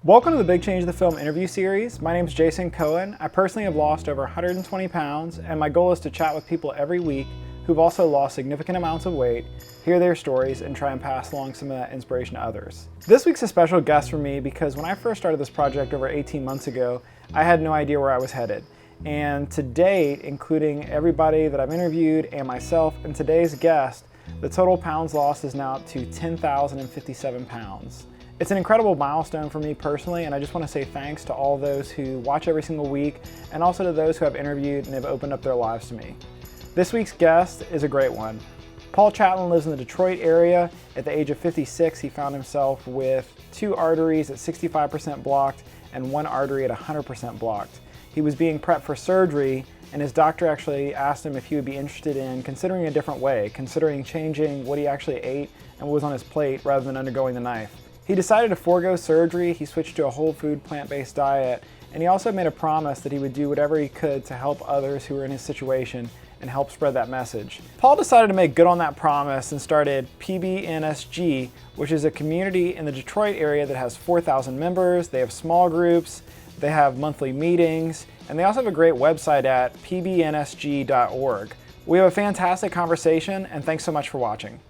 Welcome to the Big Change the Film interview series. My name is Jason Cohen. I personally have lost over 120 pounds, and my goal is to chat with people every week who've also lost significant amounts of weight, hear their stories, and try and pass along some of that inspiration to others. This week's a special guest for me because when I first started this project over 18 months ago, I had no idea where I was headed. And to date, including everybody that I've interviewed and myself and today's guest, the total pounds lost is now up to 10,057 pounds. It's an incredible milestone for me personally, and I just want to say thanks to all those who watch every single week and also to those who I've interviewed and have opened up their lives to me. This week's guest is a great one. Paul Chatlin lives in the Detroit area. At the age of 56, he found himself with 2 arteries at 65% blocked and 1 artery at 100% blocked. He was being prepped for surgery, and his doctor actually asked him if he would be interested in considering a different way, considering changing what he actually ate and what was on his plate rather than undergoing the knife. He decided to forego surgery, he switched to a whole food, plant-based diet, and he also made a promise that he would do whatever he could to help others who were in his situation and help spread that message. Paul decided to make good on that promise and started PBNSG, which is a community in the Detroit area that has 4,000 members. They have small groups, they have monthly meetings, and they also have a great website at pbnsg.org. We have a fantastic conversation, and thanks so much for watching.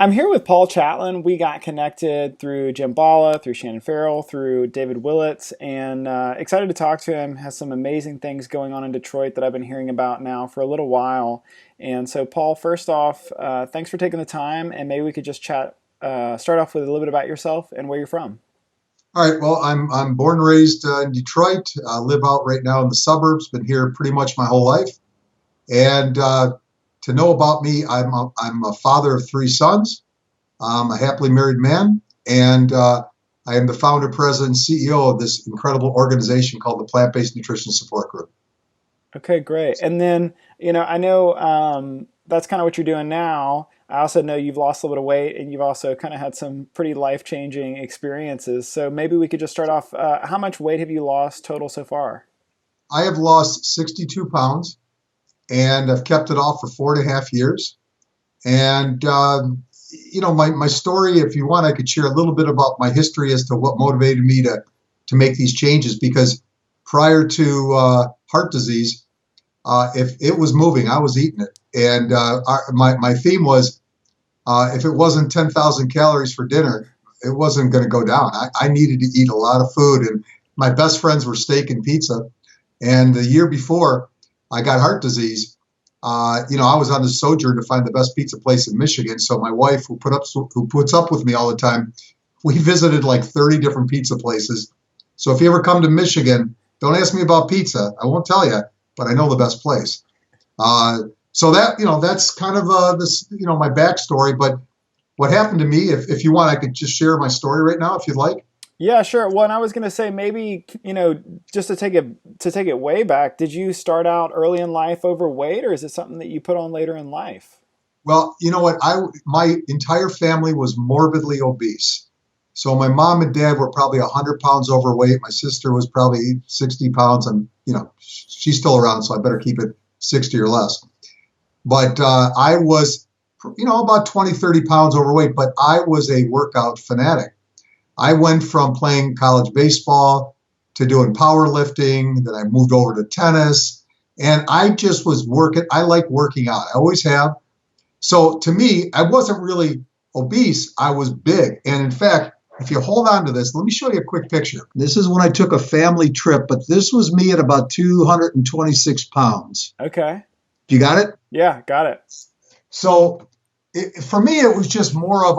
I'm here with Paul Chatlin. We got connected through Jim Balla, through Shannon Farrell, through David Willits, and excited to talk to him. Has some amazing things going on in Detroit that I've been hearing about now for a little while. And so, Paul, first off, thanks for taking the time, and maybe we could just chat. Start off with a little bit about yourself and where you're from. All right. Well, I'm born and raised in Detroit. I live out right now in the suburbs. Been here pretty much my whole life. And to know about me, I'm a father of 3 sons. I'm a happily married man, and I am the founder, president, CEO of this incredible organization called the Plant-Based Nutrition Support Group. Okay, great. And then, I know that's kind of what you're doing now. I also know you've lost a little bit of weight, and you've also kind of had some pretty life-changing experiences. So maybe we could just start off. How much weight have you lost total so far? I have lost 62 pounds, and I've kept it off for 4.5 years. And, my story, if you want, I could share a little bit about my history as to what motivated me to make these changes, because prior to heart disease, if it was moving, I was eating it. And my theme was, if it wasn't 10,000 calories for dinner, it wasn't going to go down. I needed to eat a lot of food, and my best friends were steak and pizza. And the year before I got heart disease, I was on this sojourn to find the best pizza place in Michigan. So my wife, who puts up with me all the time, we visited like 30 different pizza places. So if you ever come to Michigan, don't ask me about pizza. I won't tell you, but I know the best place. So that's kind of my backstory. But what happened to me, if you want, I could just share my story right now, if you'd like. Yeah, sure. Well, and I was going to say maybe, just to take it way back, did you start out early in life overweight, or is it something that you put on later in life? Well, you know what? My entire family was morbidly obese. So my mom and dad were probably 100 pounds overweight. My sister was probably 60 pounds, and she's still around, so I better keep it 60 or less. But I was, about 20, 30 pounds overweight, but I was a workout fanatic. I went from playing college baseball to doing powerlifting. Then I moved over to tennis, and I just was working. I like working out. I always have. So to me, I wasn't really obese. I was big. And in fact, if you hold on to this, let me show you a quick picture. This is when I took a family trip, but this was me at about 226 pounds. Okay. You got it? Yeah, got it. So for me, it was just more of,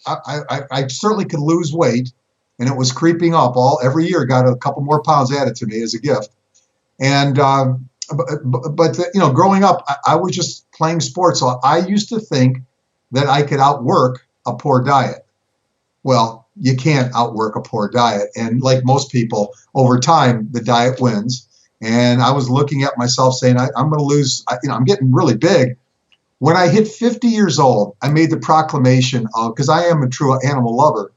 I certainly could lose weight, and it was creeping up every year. Got a couple more pounds added to me as a gift. And but growing up, I was just playing sports, so I used to think that I could outwork a poor diet. Well, you can't outwork a poor diet, and like most people, over time the diet wins. And I was looking at myself saying, I'm going to lose. I'm getting really big. When I hit 50 years old, I made the proclamation of, because I am a true animal lover,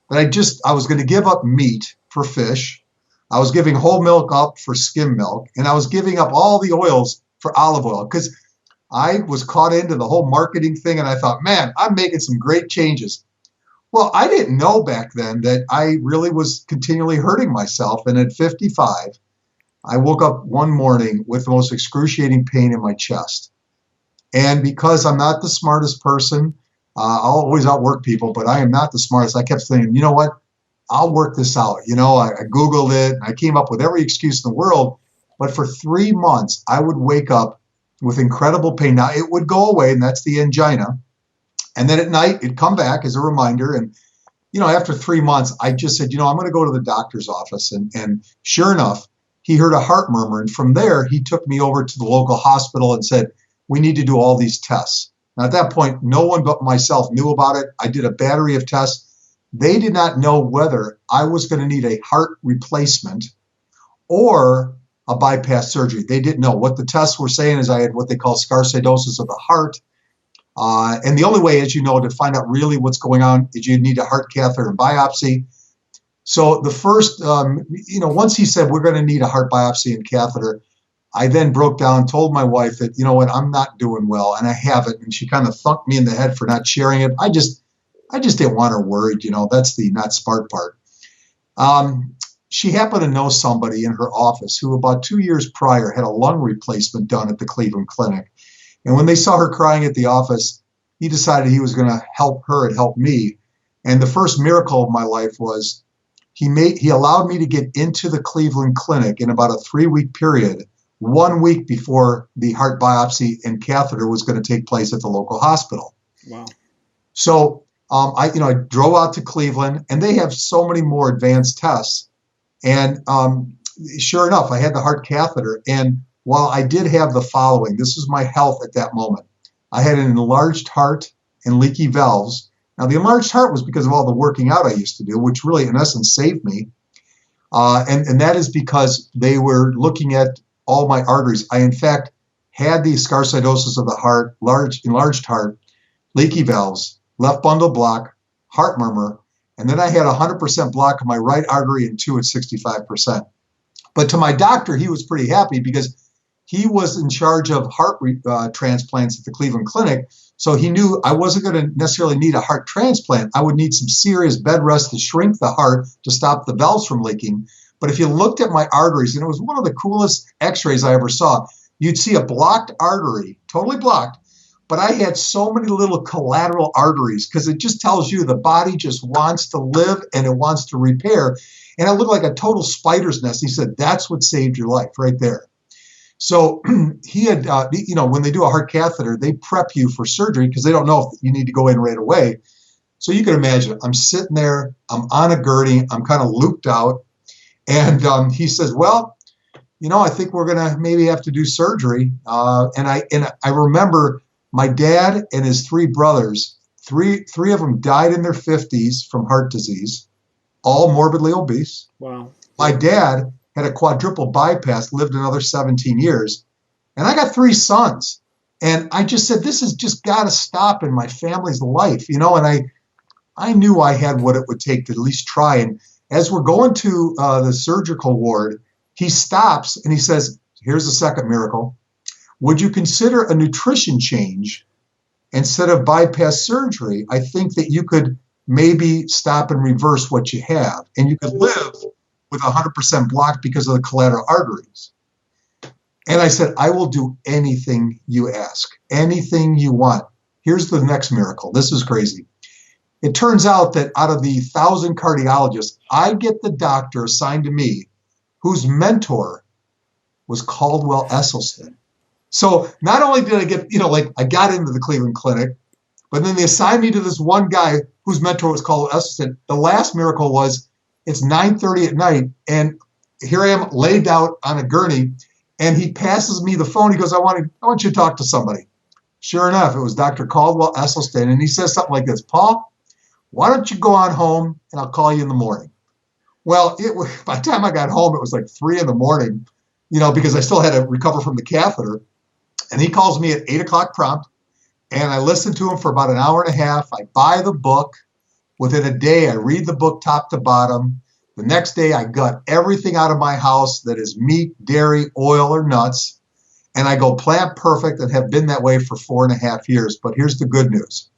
that I was going to give up meat for fish. I was giving whole milk up for skim milk, and I was giving up all the oils for olive oil, because I was caught into the whole marketing thing, and I thought, man, I'm making some great changes. Well, I didn't know back then that I really was continually hurting myself. And at 55, I woke up one morning with the most excruciating pain in my chest. And because I'm not the smartest person, I'll always outwork people, but I am not the smartest. I kept thinking, you know what? I'll work this out. I Googled it and I came up with every excuse in the world. But for 3 months, I would wake up with incredible pain. Now, it would go away, and that's the angina. And then at night, it'd come back as a reminder. And, after 3 months, I just said, I'm going to go to the doctor's office. And sure enough, he heard a heart murmur. And from there, he took me over to the local hospital and said, we need to do all these tests. Now, at that point, no one but myself knew about it. I did a battery of tests. They did not know whether I was going to need a heart replacement or a bypass surgery. They didn't know. What the tests were saying is I had what they call scarcidosis of the heart. And the only way, as you know, to find out really what's going on is you need a heart catheter and biopsy. So the first, once he said, we're going to need a heart biopsy and catheter, I then broke down, told my wife that, I'm not doing well, and I haven't. And she kind of thunked me in the head for not sharing it. I just didn't want her worried. That's the not smart part. She happened to know somebody in her office who about 2 years prior had a lung replacement done at the Cleveland Clinic. And when they saw her crying at the office, he decided he was going to help her and help me. And the first miracle of my life was he allowed me to get into the Cleveland Clinic in about a 3-week period, 1 week before the heart biopsy and catheter was going to take place at the local hospital. Wow. So I drove out to Cleveland, and they have so many more advanced tests. And sure enough, I had the heart catheter. And while I did have the following, this was my health at that moment. I had an enlarged heart and leaky valves. Now, the enlarged heart was because of all the working out I used to do, which really, in essence, saved me. And that is because they were looking at all my arteries. I, in fact, had the scarcidosis of the heart, enlarged heart, leaky valves, left bundle block, heart murmur, and then I had 100% block of my right artery and 2 at 65%. But to my doctor, he was pretty happy because he was in charge of heart transplants at the Cleveland Clinic. So he knew I wasn't going to necessarily need a heart transplant. I would need some serious bed rest to shrink the heart to stop the valves from leaking. But if you looked at my arteries, and it was one of the coolest x-rays I ever saw, you'd see a blocked artery, totally blocked. But I had so many little collateral arteries because it just tells you the body just wants to live and it wants to repair. And it looked like a total spider's nest. He said, that's what saved your life right there. So he had, when they do a heart catheter, they prep you for surgery because they don't know if you need to go in right away. So you can imagine, I'm sitting there, I'm on a gurney, I'm kind of looped out. And he says, well, I think we're going to maybe have to do surgery. And I remember my dad and his 3 brothers, three of them died in their 50s from heart disease, all morbidly obese. Wow. My dad had a quadruple bypass, lived another 17 years. And I got 3 sons. And I just said, this has just got to stop in my family's life, and I knew I had what it would take to at least try. And as we're going to the surgical ward, he stops and he says, here's the second miracle. Would you consider a nutrition change instead of bypass surgery? I think that you could maybe stop and reverse what you have, and you could live with 100% blocked because of the collateral arteries. And I said, I will do anything you ask, anything you want. Here's the next miracle. This is crazy. It turns out that out of the 1,000 cardiologists, I get the doctor assigned to me whose mentor was Caldwell Esselstyn. So not only did I get, I got into the Cleveland Clinic, but then they assigned me to this one guy whose mentor was Caldwell Esselstyn. The last miracle was it's 9:30 at night, and here I am laid out on a gurney, and he passes me the phone. He goes, I want you to talk to somebody. Sure enough, it was Dr. Caldwell Esselstyn, and he says something like this, Paul, why don't you go on home, and I'll call you in the morning. Well, by the time I got home, it was like 3 in the morning, because I still had to recover from the catheter. And he calls me at 8 o'clock prompt, and I listen to him for about an hour and a half. I buy the book. Within a day, I read the book top to bottom. The next day, I gut everything out of my house that is meat, dairy, oil, or nuts. And I go plant perfect and have been that way for 4.5 years. But here's the good news.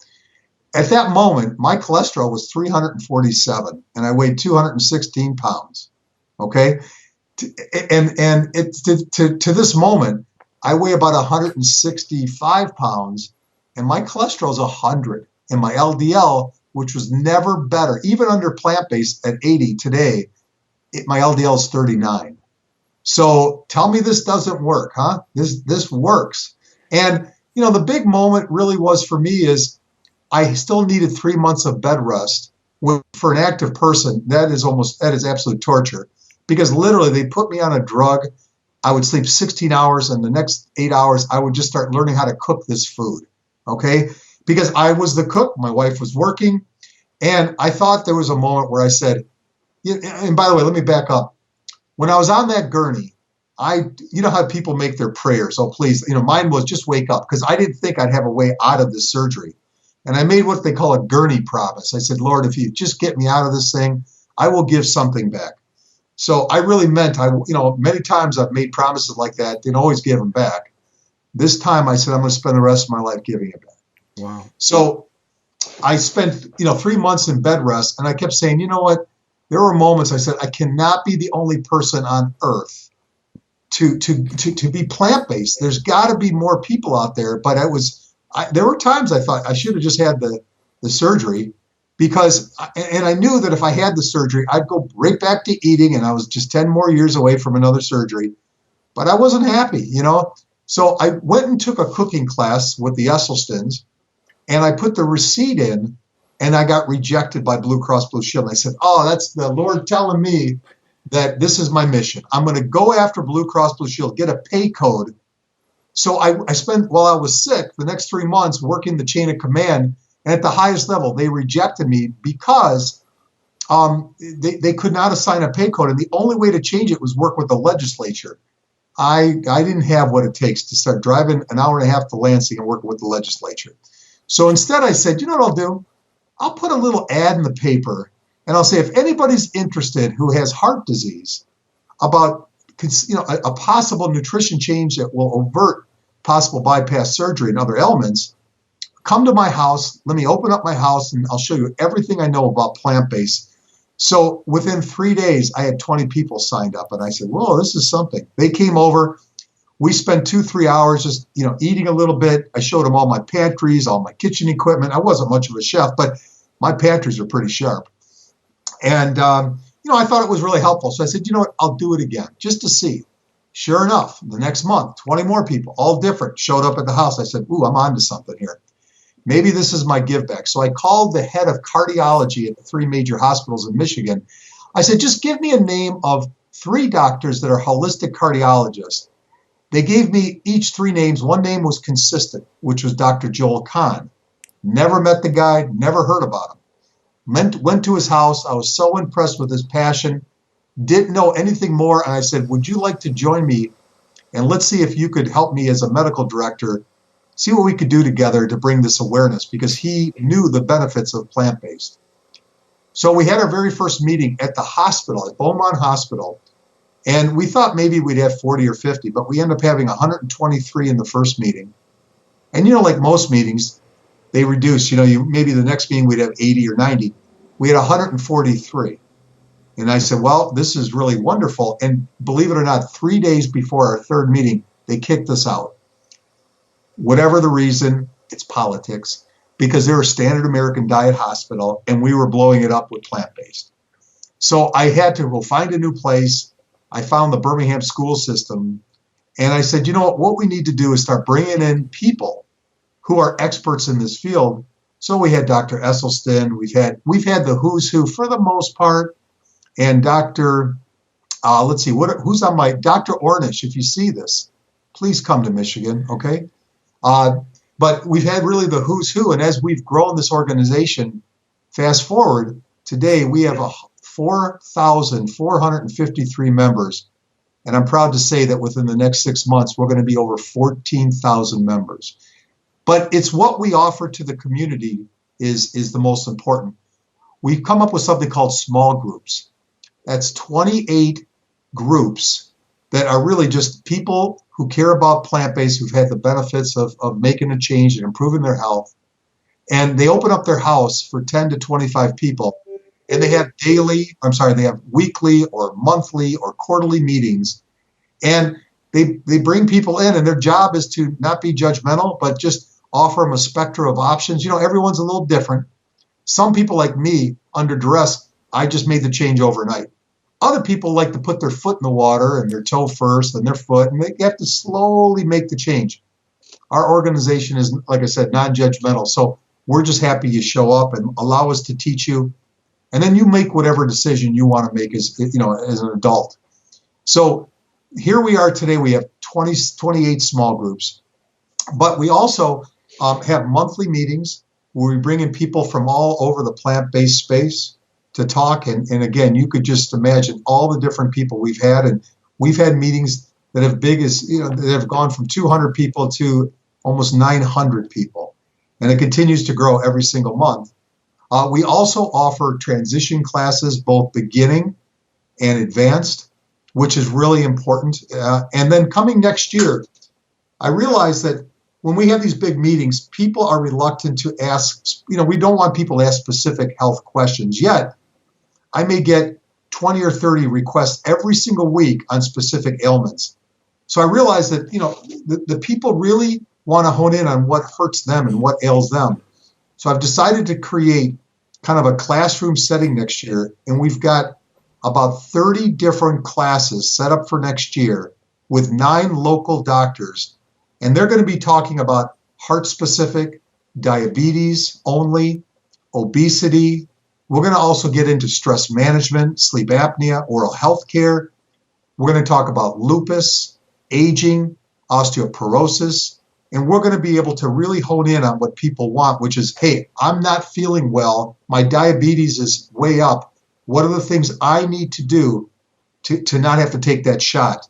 At that moment, my cholesterol was 347 and I weighed 216 pounds. Okay. To this moment, I weigh about 165 pounds and my cholesterol is 100 and my LDL, which was never better, even under plant-based at 80 today, my LDL is 39. So tell me this doesn't work, huh? This works. And the big moment really was for me is I still needed 3 months of bed rest. For an active person, that is absolute torture, because literally they put me on a drug. I would sleep 16 hours, and the next 8 hours I would just start learning how to cook this food. Okay, because I was the cook, my wife was working, and I thought there was a moment where I said, and by the way, let me back up. When I was on that gurney, you know how people make their prayers. Oh, please, mine was just wake up, because I didn't think I'd have a way out of this surgery. And I made what they call a gurney promise. I said, Lord, if you just get me out of this thing, I will give something back. So I really meant, many times I've made promises like that, didn't always give them back. This time I said, I'm going to spend the rest of my life giving it back. Wow. So I spent, 3 months in bed rest, and I kept saying, you know what? There were moments I said, I cannot be the only person on earth to be plant-based. There's got to be more people out there. But there were times I thought I should have just had the surgery, and I knew that if I had the surgery, I'd go right back to eating, and I was just 10 more years away from another surgery. But I wasn't happy, So I went and took a cooking class with the Esselstyns, and I put the receipt in, and I got rejected by Blue Cross Blue Shield. And I said, oh, that's the Lord telling me that this is my mission. I'm going to go after Blue Cross Blue Shield, get a pay code. So I spent, while I was sick, the next 3 months working the chain of command. And at the highest level, they rejected me because they could not assign a pay code. And the only way to change it was work with the legislature. I didn't have what it takes to start driving an hour and a half to Lansing and working with the legislature. So instead I said, you know what I'll do? I'll put a little ad in the paper, and I'll say, if anybody's interested who has heart disease about a possible nutrition change that will avert possible bypass surgery and other ailments, come to my house. Let me open up my house, and I'll show you everything I know about plant-based. So within 3 days, I had 20 people signed up, and I said, whoa, this is something. They came over. We spent 2-3 hours just, eating a little bit. I showed them all my pantries, all my kitchen equipment. I wasn't much of a chef, but my pantries are pretty sharp. And, I thought it was really helpful. So I said, you know what, I'll do it again just to see. Sure enough, the next month, 20 more people, all different, showed up at the house. I said, ooh, I'm on to something here. Maybe this is my give back. So I called the head of cardiology at the 3 major hospitals in Michigan. I said, just give me a name of 3 doctors that are holistic cardiologists. They gave me each 3 names. One name was consistent, which was Dr. Joel Kahn. Never met the guy, never heard about him. Went to his house. I was so impressed with his passion. Didn't know anything more. And I said, would you like to join me? And let's see if you could help me as a medical director, see what we could do together to bring this awareness, because he knew the benefits of plant-based. So we had our very first meeting at the hospital, at Beaumont Hospital. And we thought maybe we'd have 40 or 50, but we ended up having 123 in the first meeting. And, like most meetings, they reduce, maybe the next meeting we'd have 80 or 90. We had 143. And I said, well, this is really wonderful. And believe it or not, 3 days before our third meeting, they kicked us out. Whatever the reason, it's politics, because they're a standard American diet hospital and we were blowing it up with plant-based. So I had to go find a new place. I found the Birmingham school system, and I said, what we need to do is start bringing in people who are experts in this field. So we had Dr. Esselstyn, we've had the who's who for the most part, and Dr. Let's see, who's on my Dr. Ornish. If you see this, please come to Michigan, okay? But we've had really the who's who, and as we've grown this organization, fast forward, today we have 4,453 members, and I'm proud to say that within the next 6 months, we're going to be over 14,000 members. But it's what we offer to the community is the most important. We've come up with something called small groups. That's 28 groups that are really just people who care about plant-based, who've had the benefits of making a change and improving their health. and they open up their house for 10 to 25 people, and they have they have weekly or monthly or quarterly meetings, and they bring people in, and their job is to not be judgmental, but just offer them a spectrum of options. Everyone's a little different. Some people like me, under duress, I just made the change overnight. Other people like to put their foot in the water and their toe first and their foot, and they have to slowly make the change. Our organization is, like I said, non-judgmental. So we're just happy you show up and allow us to teach you. And then you make whatever decision you want to make as an adult. So here we are today. We have 28 small groups, but we also have monthly meetings where we bring in people from all over the plant-based space to talk. And again, you could just imagine all the different people we've had. And we've had meetings that have that have gone from 200 people to almost 900 people. And it continues to grow every single month. We also offer transition classes, both beginning and advanced, which is really important. And then coming next year, I realize that when we have these big meetings, people are reluctant to ask, we don't want people to ask specific health questions. Yet, I may get 20 or 30 requests every single week on specific ailments. So I realize that, the people really want to hone in on what hurts them and what ails them. So I've decided to create kind of a classroom setting next year, and we've got about 30 different classes set up for next year with 9 local doctors. And they're going to be talking about heart-specific, diabetes only, obesity. We're going to also get into stress management, sleep apnea, oral health care. We're going to talk about lupus, aging, osteoporosis, and we're going to be able to really hone in on what people want, which is, hey, I'm not feeling well. My diabetes is way up. What are the things I need to do to not have to take that shot?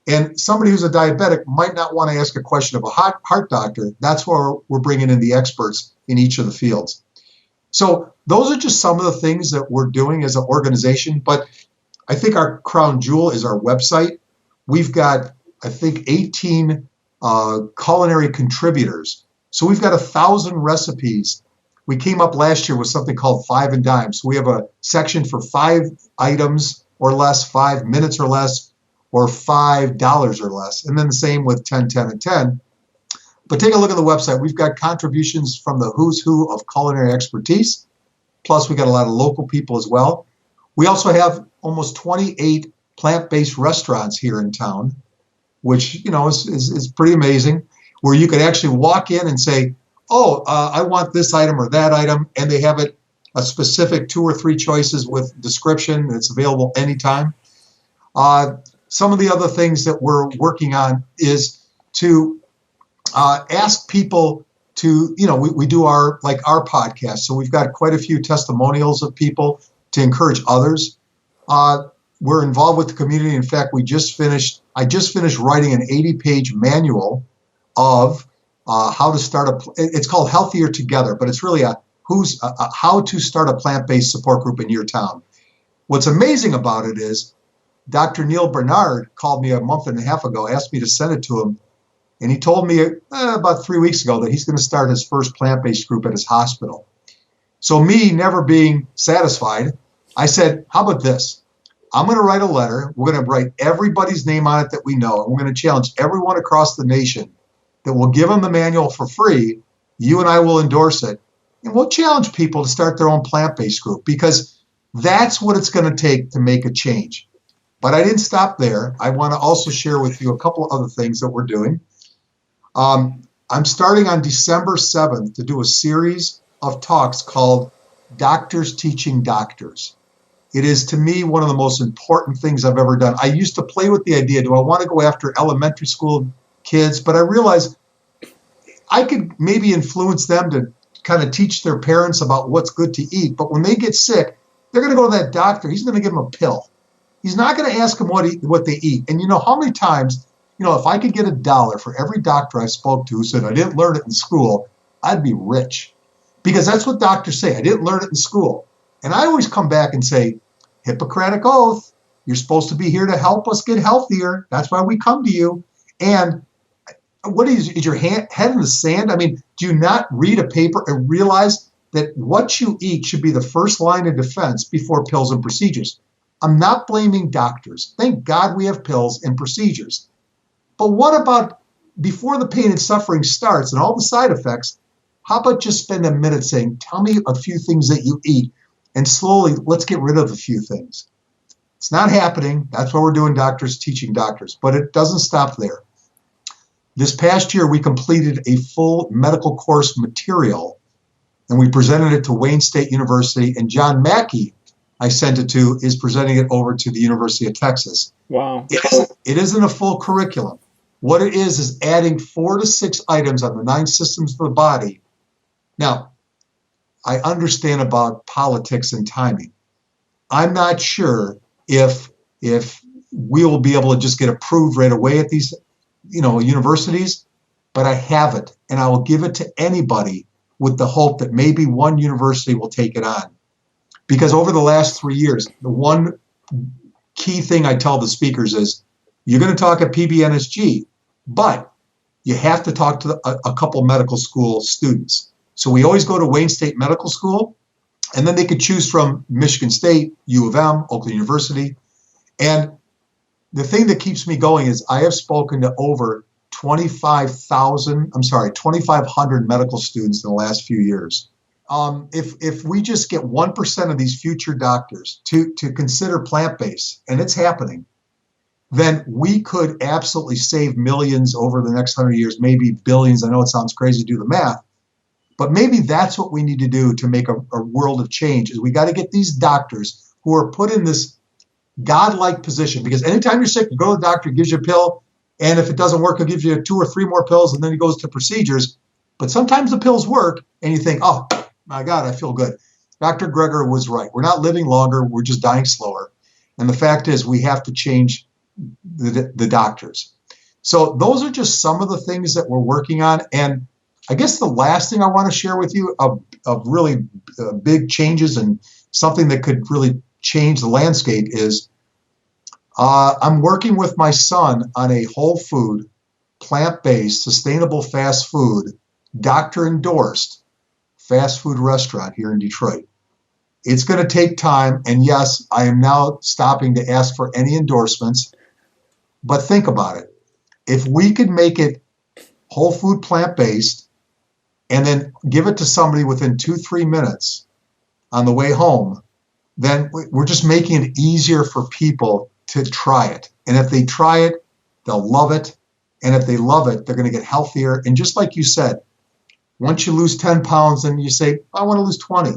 And somebody who's a diabetic might not want to ask a question of a heart doctor. That's where we're bringing in the experts in each of the fields. So those are just some of the things that we're doing as an organization. But I think our crown jewel is our website. We've got, I think, 18 culinary contributors. So we've got 1,000 recipes. We came up last year with something called 5 and Dime. So we have a section for 5 items or less, 5 minutes or less, or $5 or less. And then the same with 10, 10, and 10. But take a look at the website. We've got contributions from the who's who of culinary expertise. Plus, we got a lot of local people as well. We also have almost 28 plant-based restaurants here in town, which, is pretty amazing, where you could actually walk in and say, I want this item or that item, and they have it a specific 2 or 3 choices with description. It's available anytime. Some of the other things that we're working on is to ask people to, we do our podcast. So we've got quite a few testimonials of people to encourage others. We're involved with the community. In fact, I just finished writing an 80-page manual of how to start it's called Healthier Together, but it's really how to start a plant-based support group in your town. What's amazing about it is Dr. Neil Bernard called me a month and a half ago, asked me to send it to him, and he told me about 3 weeks ago that he's going to start his first plant-based group at his hospital. So me never being satisfied, I said, how about this? I'm going to write a letter. We're going to write everybody's name on it that we know, and we're going to challenge everyone across the nation that we'll give them the manual for free. You and I will endorse it, and we'll challenge people to start their own plant-based group, because that's what it's going to take to make a change. But I didn't stop there. I want to also share with you a couple of other things that we're doing. I'm starting on December 7th to do a series of talks called Doctors Teaching Doctors. It is, to me, one of the most important things I've ever done. I used to play with the idea, do I want to go after elementary school kids? But I realized I could maybe influence them to kind of teach their parents about what's good to eat. But when they get sick, they're going to go to that doctor. He's going to give them a pill. He's not going to ask them what they eat. And how many times, if I could get $1 for every doctor I spoke to who said, I didn't learn it in school, I'd be rich. Because that's what doctors say. I didn't learn it in school. And I always come back and say, Hippocratic oath, you're supposed to be here to help us get healthier. That's why we come to you. And What is your head in the sand? I mean, do you not read a paper and realize that what you eat should be the first line of defense before pills and procedures? I'm not blaming doctors. Thank God we have pills and procedures. But what about before the pain and suffering starts and all the side effects? How about just spend a minute saying, tell me a few things that you eat, and slowly let's get rid of a few things. It's not happening. That's why we're doing doctors teaching doctors, but it doesn't stop there. This past year, we completed a full medical course material, and we presented it to Wayne State University, and John Mackey, I sent it to, is presenting it over to the University of Texas. Wow. It isn't a full curriculum. What it is adding 4 to 6 items on the 9 systems of the body. Now, I understand about politics and timing. I'm not sure if we will be able to just get approved right away at these, universities, but I have it, and I will give it to anybody with the hope that maybe one university will take it on. Because over the last 3 years, the one key thing I tell the speakers is, you're going to talk at PBNSG, but you have to talk to a couple medical school students. So we always go to Wayne State Medical School, and then they could choose from Michigan State, U of M, Oakland University. And the thing that keeps me going is I have spoken to over 2,500 medical students in the last few years. If we just get 1% of these future doctors to consider plant-based, and it's happening, then we could absolutely save millions over the next 100 years, maybe billions. I know it sounds crazy to do the math, but maybe that's what we need to do to make a world of change. Is we got to get these doctors who are put in this godlike position, because anytime you're sick, you go to the doctor, gives you a pill, and if it doesn't work, he'll give you 2 or 3 more pills, and then he goes to procedures. But sometimes the pills work, and you think, oh, my God, I feel good. Dr. Greger was right. We're not living longer. We're just dying slower. And the fact is we have to change the doctors. So those are just some of the things that we're working on. And I guess the last thing I want to share with you of really big changes and something that could really change the landscape is I'm working with my son on a whole food, plant-based, sustainable fast food, doctor-endorsed fast food restaurant here in Detroit. It's going to take time, and yes, I am now stopping to ask for any endorsements, but think about it. If we could make it whole food plant-based and then give it to somebody within 2-3 minutes on the way home, then we're just making it easier for people to try it. And if they try it, they'll love it. And if they love it, they're going to get healthier. And just like you said, once you lose 10 pounds and you say, I want to lose 20.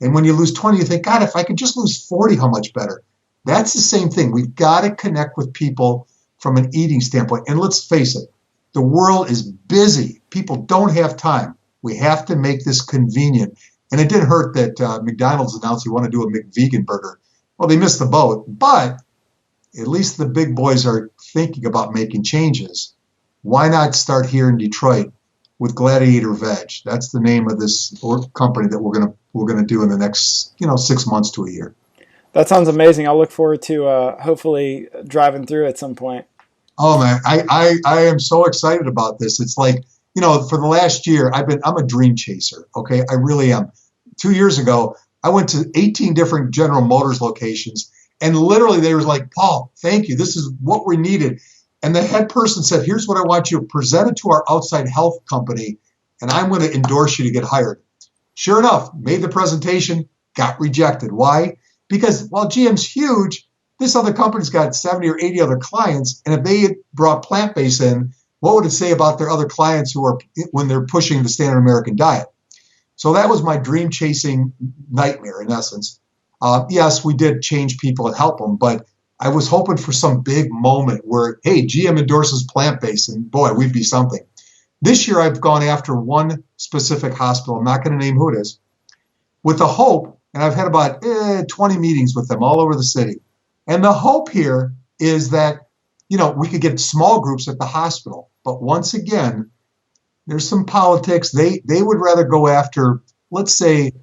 And when you lose 20, you think, God, if I could just lose 40, how much better? That's the same thing. We've got to connect with people from an eating standpoint. And let's face it, the world is busy. People don't have time. We have to make this convenient. And it didn't hurt that McDonald's announced you want to do a McVegan burger. Well, they missed the boat, but at least the big boys are thinking about making changes. Why not start here in Detroit with Gladiator Veg? That's the name of this company that we're gonna do in the next 6 months to a year. That sounds amazing. I'll look forward to hopefully driving through at some point. Oh man, I am so excited about this. It's like, for the last year I'm a dream chaser. Okay, I really am. 2 years ago, I went to 18 different General Motors locations, and literally they were like, Paul, thank you. This is what we needed. And the head person said, here's what I want you to present it to our outside health company, and I'm going to endorse you to get hired. Sure enough, made the presentation, got rejected. Why? Because while GM's huge, this other company's got 70 or 80 other clients, and if they had brought plant-based in, what would it say about their other clients who are when they're pushing the standard American diet? So that was my dream chasing nightmare in essence. Yes, we did change people and help them, but I was hoping for some big moment where, hey, GM endorses plant-based, and boy, we'd be something. This year I've gone after one specific hospital, I'm not going to name who it is, with the hope, and I've had about 20 meetings with them all over the city. And the hope here is that, we could get small groups at the hospital. But once again, there's some politics. They would rather go after, let's say,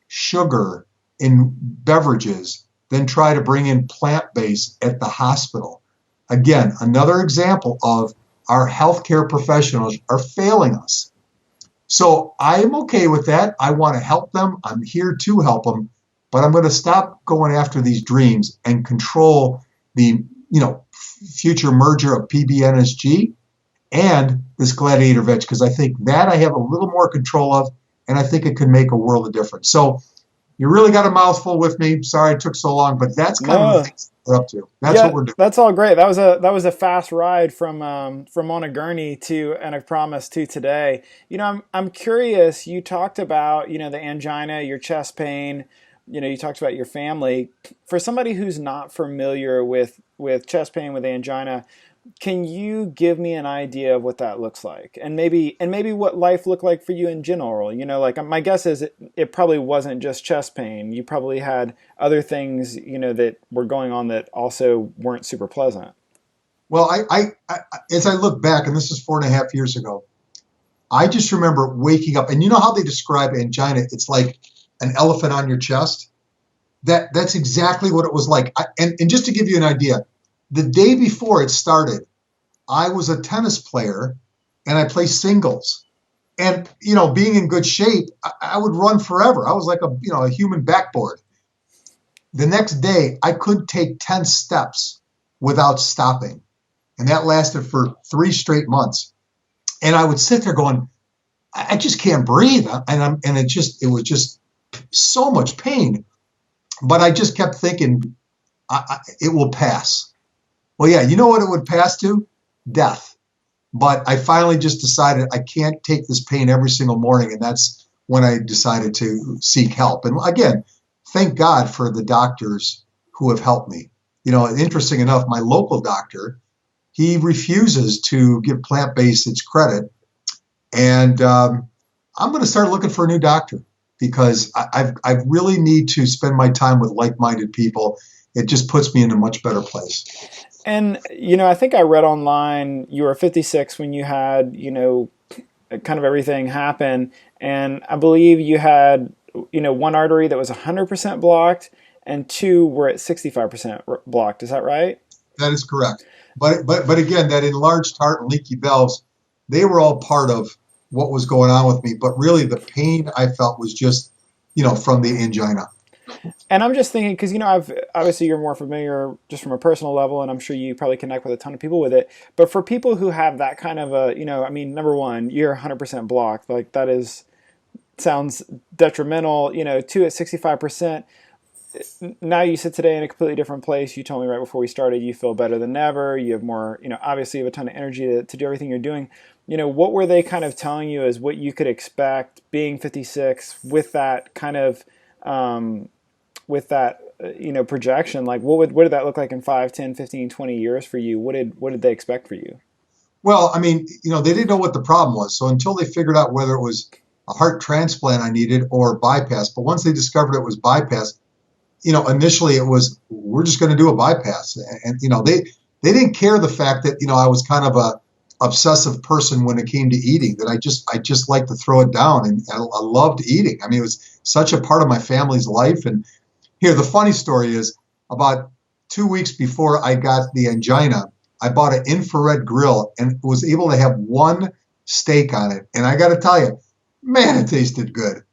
sugar in beverages than try to bring in plant-based at the hospital. Again, another example of our healthcare professionals are failing us. So I'm okay with that. I want to help them. I'm here to help them, but I'm going to stop going after these dreams and control the, future merger of PBNSG and this Gladiator Veg, because I think that I have a little more control of, and I think it could make a world of difference. So you really got a mouthful with me. Sorry it took so long, but that's kind of the No, things we're up to. That's yeah, what we're doing. that's all great. That was a fast ride from on a gurney to and a promise to today. I'm curious. You talked about the angina, your chest pain. You talked about your family. For somebody who's not familiar with chest pain with angina, can you give me an idea of what that looks like, and maybe what life looked like for you in general? Like my guess is it probably wasn't just chest pain. You probably had other things that were going on that also weren't super pleasant. Well, I as I look back, and this is 4.5 years ago, I just remember waking up, and you know how they describe angina? It's like an elephant on your chest. That's exactly what it was like. And just to give you an idea, the day before it started, I was a tennis player and I play singles. And being in good shape, I would run forever. I was like a human backboard. The next day, I couldn't take 10 steps without stopping, and that lasted for 3 straight months. And I would sit there going, I just can't breathe, and it was just so much pain. But I just kept thinking, it will pass. Well, yeah, you know what it would pass to? Death. But I finally just decided I can't take this pain every single morning, and that's when I decided to seek help. And again, thank God for the doctors who have helped me. Interesting enough, my local doctor, he refuses to give plant-based its credit, and I'm going to start looking for a new doctor because I really need to spend my time with like-minded people. It just puts me in a much better place. And I think I read online you were 56 when you had kind of everything happen, and I believe you had one artery that was 100% blocked and two were at 65% blocked. Is that right? That is correct. But again, that enlarged heart and leaky valves, they were all part of what was going on with me. But really, the pain I felt was just, from the angina. And I'm just thinking, because I've obviously you're more familiar just from a personal level, and I'm sure you probably connect with a ton of people with it. But for people who have that kind of a, number one, you're 100% blocked. Like sounds detrimental. Two at 65%. Now you sit today in a completely different place. You told me right before we started you feel better than ever. You have more, obviously you have a ton of energy to do everything you're doing. What were they kind of telling you is what you could expect being 56 with that kind of, projection? Like what did that look like in 5, 10, 15, 20 years for you? What did they expect for you? Well, I mean, they didn't know what the problem was. So until they figured out whether it was a heart transplant I needed or bypass, but once they discovered it was bypass, initially it was, we're just going to do a bypass. And they didn't care the fact that, I was kind of a obsessive person when it came to eating, that I just like to throw it down. And I loved eating. I mean, it was such a part of my family's life. And here, the funny story is about 2 weeks before I got the angina, I bought an infrared grill and was able to have one steak on it. And I got to tell you, man, it tasted good.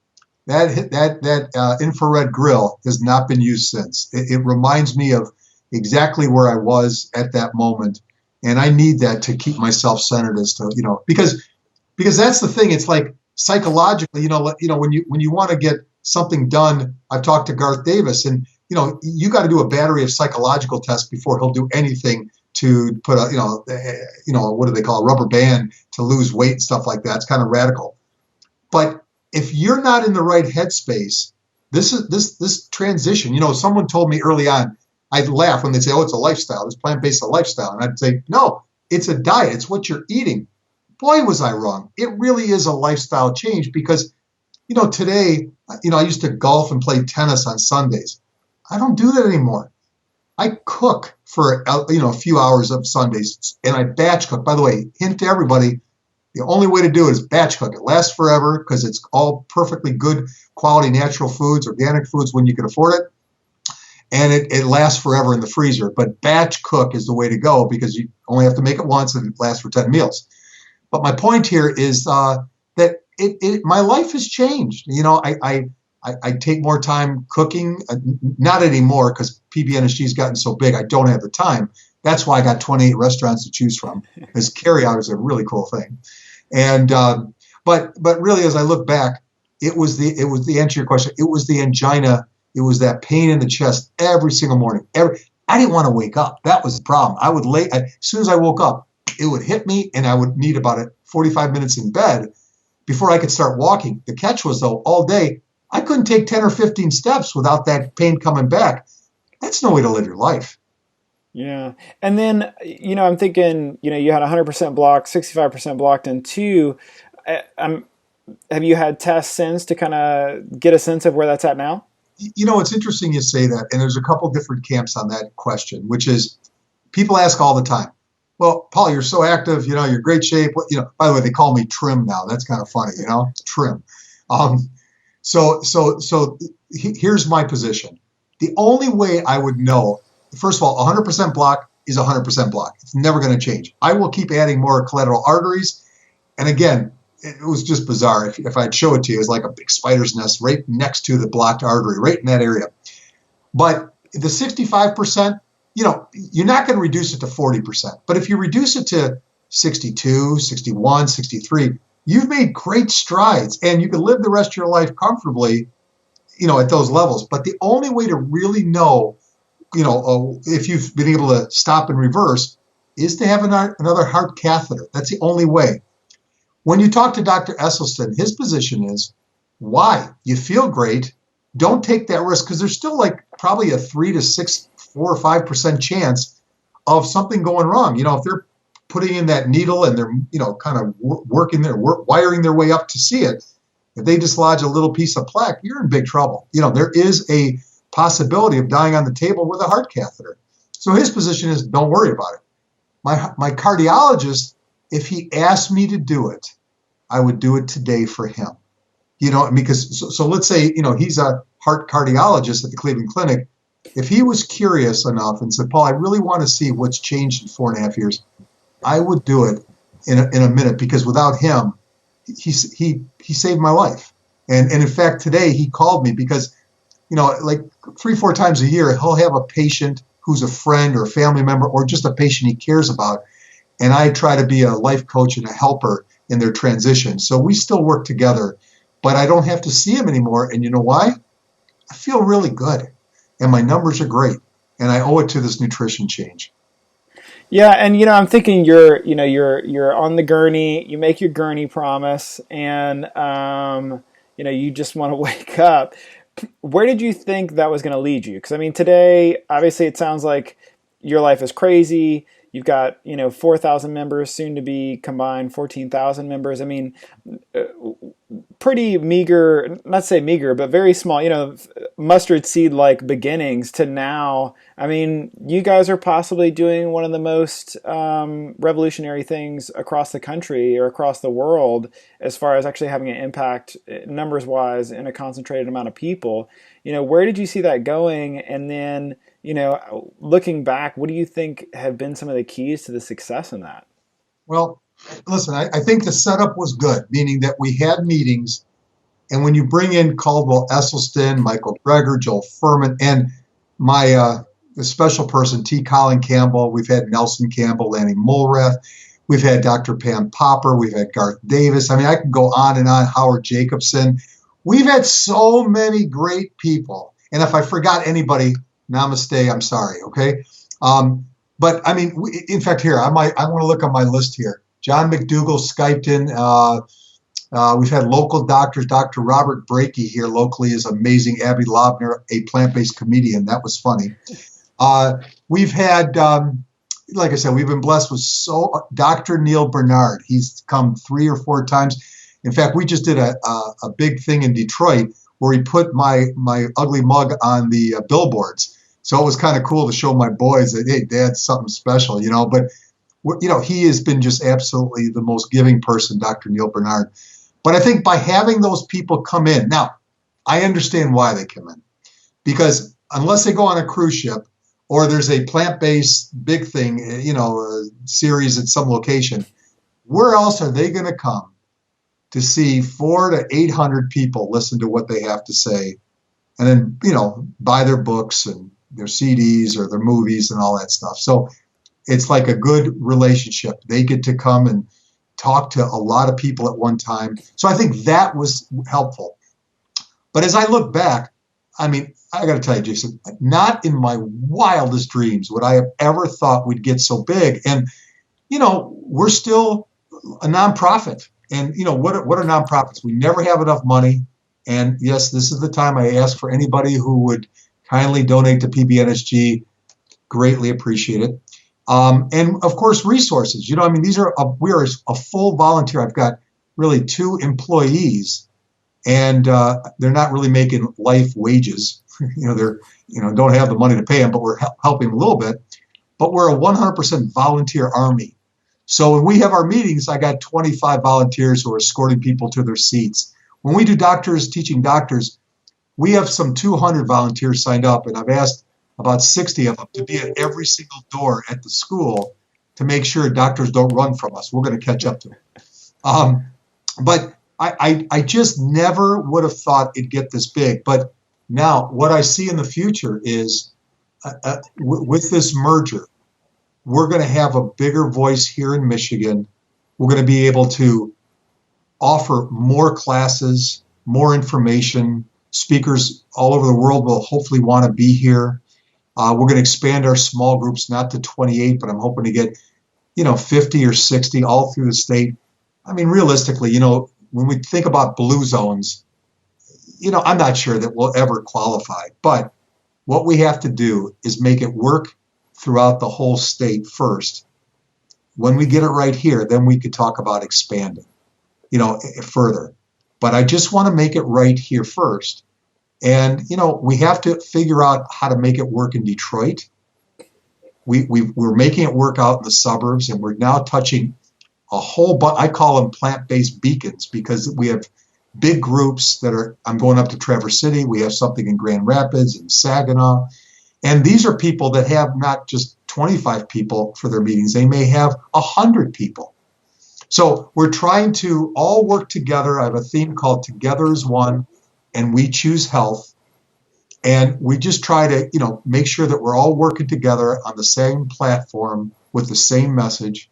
That infrared grill has not been used since. It reminds me of exactly where I was at that moment, and I need that to keep myself centered as to because that's the thing. It's like psychologically, when you want to get something done. I've talked to Garth Davis, and you got to do a battery of psychological tests before he'll do anything to put a what do they call a rubber band to lose weight and stuff like that. It's kind of radical, but if you're not in the right headspace, this transition, someone told me early on, I'd laugh when they'd say, oh, it's a lifestyle. It's plant-based a lifestyle. And I'd say, no, it's a diet. It's what you're eating. Boy, was I wrong. It really is a lifestyle change because, today, I used to golf and play tennis on Sundays. I don't do that anymore. I cook for, a few hours of Sundays, and I batch cook. By the way, hint to everybody, the only way to do it is batch cook. It lasts forever because it's all perfectly good quality natural foods, organic foods when you can afford it. and it lasts forever in the freezer. But batch cook is the way to go because you only have to make it once and it lasts for 10 meals. But my point here is that my life has changed. I take more time cooking, not anymore because PBNSG has gotten so big. I don't have the time. That's why I got 28 restaurants to choose from. Because carryout is a really cool thing. And but really, as I look back, it was the answer to your question. It was the angina. It was that pain in the chest every single morning. I didn't want to wake up. That was the problem. I would as soon as I woke up, it would hit me, and I would need about 45 minutes in bed before I could start walking. The catch was, though, all day, I couldn't take 10 or 15 steps without that pain coming back. That's no way to live your life. Yeah. And then, I'm thinking, you had 100% blocked, 65% blocked, and 2. Have you had tests since to kind of get a sense of where that's at now? It's interesting you say that, and there's a couple different camps on that question, which is people ask all the time, well, Paul, you're so active, you're in great shape. By the way, they call me Trim now. That's kind of funny, Trim. So here's my position. The only way I would know, first of all, 100% block is 100% block. It's never going to change. I will keep adding more collateral arteries. And again, it was just bizarre. If I'd show it to you, it was like a big spider's nest right next to the blocked artery, right in that area. But the 65%, you're not going to reduce it to 40%. But if you reduce it to 62, 61, 63, you've made great strides, and you can live the rest of your life comfortably, at those levels. But the only way to really know, if you've been able to stop and reverse is to have another heart catheter. That's the only way. When you talk to Dr. Esselstyn, his position is, why? You feel great. Don't take that risk because there's still probably a 3 to 6, 4 or 5% chance of something going wrong. If they're putting in that needle and they're, kind of wiring their way up to see it, if they dislodge a little piece of plaque, you're in big trouble. There is a possibility of dying on the table with a heart catheter. So his position is, don't worry about it. My cardiologist, if he asked me to do it, I would do it today for him. Because so let's say, he's a heart cardiologist at the Cleveland Clinic. If he was curious enough and said, Paul, I really want to see what's changed in 4.5 years, I would do it in a minute, because without him, he saved my life. And in fact, today he called me because, 3-4 times a year, he'll have a patient who's a friend or a family member or just a patient he cares about. And I try to be a life coach and a helper in their transition. So we still work together, but I don't have to see him anymore. And you know why? I feel really good and my numbers are great. And I owe it to this nutrition change. Yeah, and I'm thinking you're on the gurney. You make your gurney promise, and you just want to wake up. Where did you think that was going to lead you? Because today, obviously, it sounds like your life is crazy. You've got 4,000 members, soon to be combined 14,000 members. Pretty meager, not to say meager, but very small, mustard seed like beginnings to now. You guys are possibly doing one of the most revolutionary things across the country or across the world as far as actually having an impact numbers wise in a concentrated amount of people. Where did you see that going? And then, looking back, what do you think have been some of the keys to the success in that? Well, listen, I think the setup was good, meaning that we had meetings, and when you bring in Caldwell Esselstyn, Michael Greger, Joel Furman, and my the special person, T. Colin Campbell, we've had Nelson Campbell, Lanny Mulrath, we've had Dr. Pam Popper, we've had Garth Davis. I can go on and on, Howard Jacobson. We've had so many great people. And if I forgot anybody, namaste, I'm sorry, okay? But in fact, here, I want to look on my list here. John McDougall Skyped in. We've had local doctors. Dr. Robert Brakey here locally is amazing. Abby Lobner, a plant-based comedian. That was funny. We've had, like I said, we've been blessed with Dr. Neil Bernard. He's come 3 or 4 times. In fact, we just did a big thing in Detroit where he put my ugly mug on the billboards. So it was kind of cool to show my boys that, hey, Dad's something special, But, he has been just absolutely the most giving person, Dr. Neil Bernard. But I think by having those people come in, now, I understand why they come in. Because unless they go on a cruise ship or there's a plant-based big thing, series at some location, where else are they going to come to see 400 to 800 people listen to what they have to say, and then, buy their books and their CDs or their movies and all that stuff? So it's like a good relationship. They get to come and talk to a lot of people at one time. So I think that was helpful. But as I look back, I mean, I got to tell you, Jason, not in my wildest dreams would I have ever thought we'd get so big. And, we're still a nonprofit. And, what are nonprofits? We never have enough money. And yes, this is the time I ask for anybody who would kindly donate to PBNSG. Greatly appreciate it. And of course, resources. We are a full volunteer. I've got really 2 employees, and they're not really making life wages. They're don't have the money to pay them, but we're helping them a little bit. But we're a 100% volunteer army. So when we have our meetings, I got 25 volunteers who are escorting people to their seats. When we do teaching doctors, we have some 200 volunteers signed up, and I've asked about 60 of them to be at every single door at the school to make sure doctors don't run from us. We're going to catch up to them. But I just never would have thought it'd get this big. But now what I see in the future is with this merger, we're going to have a bigger voice here in Michigan. We're going to be able to offer more classes, more information. Speakers all over the world will hopefully want to be here. We're going to expand our small groups, not to 28, but I'm hoping to get, 50 or 60 all through the state. I mean, realistically, when we think about blue zones, I'm not sure that we'll ever qualify. But what we have to do is make it work throughout the whole state first. When we get it right here, then we could talk about expanding, further. But I just want to make it right here first. And, we have to figure out how to make it work in Detroit. We're making it work out in the suburbs, and we're now touching a whole bunch. I call them plant-based beacons, because we have big groups I'm going up to Traverse City. We have something in Grand Rapids and Saginaw. And these are people that have not just 25 people for their meetings. They may have 100 people. So we're trying to all work together. I have a theme called Together as One, and we choose health. And we just try to, make sure that we're all working together on the same platform with the same message.